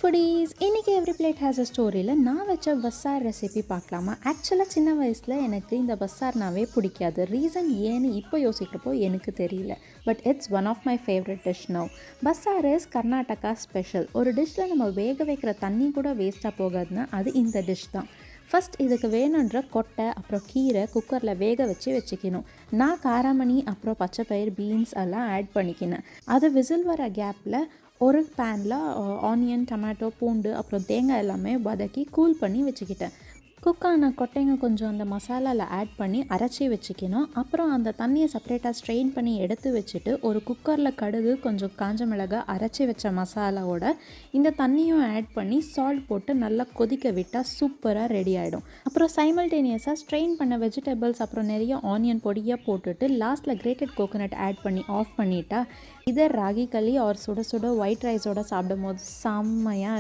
Foodies இன்றைக்கி every plate has a ஸ்டோரியில் நான் வச்ச பஸ்ஸார் ரெசிபி பார்க்கலாமா. ஆக்சுவலாக சின்ன வயசில் எனக்கு இந்த பஸ்ஸார்னாவே பிடிக்காது. ரீசன் ஏன்னு இப்போ யோசிக்கிறப்போ எனக்கு தெரியல. But it's one of my favourite dish now. Bassaru is Karnataka special. ஒரு டிஷ்ஷில் நம்ம வேக வைக்கிற தண்ணி கூட வேஸ்ட்டாக போகாதுன்னா அது இந்த டிஷ் தான். ஃபஸ்ட் இதுக்கு வேணுன்ற கொட்டை அப்புறம் கீரை குக்கரில் வேக வச்சுக்கணும். நான் காராமணி அப்புறம் பச்சைப்பயிர் பீன்ஸ் எல்லாம் ஆட் பண்ணிக்கினேன். அது விசில் வர கேப்பில் ஒரு பேனில் ஆனியன் டொமேட்டோ பூண்டு அப்புறம் தேங்காய் எல்லாமே வதக்கி கூல் பண்ணி வச்சுக்கிட்டேன். குக்கான கொட்டைங்க கொஞ்சம் அந்த மசாலாவில் ஆட் பண்ணி அரைச்சி வச்சுக்கணும். அப்புறம் அந்த தண்ணியை செப்பரேட்டாக ஸ்ட்ரெயின் பண்ணி எடுத்து வச்சுட்டு ஒரு குக்கரில் கடுகு கொஞ்சம் காஞ்ச மிளகாய் அரைச்சி வச்ச மசாலாவோட இந்த தண்ணியும் ஆட் பண்ணி சால்ட் போட்டு நல்லா கொதிக்க விட்டால் சூப்பராக ரெடி ஆகிடும். அப்புறம் சைமல்டேனியஸாக ஸ்ட்ரெயின் பண்ண வெஜிடபிள்ஸ் அப்புறம் நிறைய ஆனியன் பொடியாக போட்டுட்டு லாஸ்ட்டில் கிரேட்டட் கோகோனட் ஆட் பண்ணி ஆஃப் பண்ணிட்டா இதை ராகி களி ஆர் சுட சுட ஒயிட் ரைஸோடு சாப்பிடும் போது செம்மையாக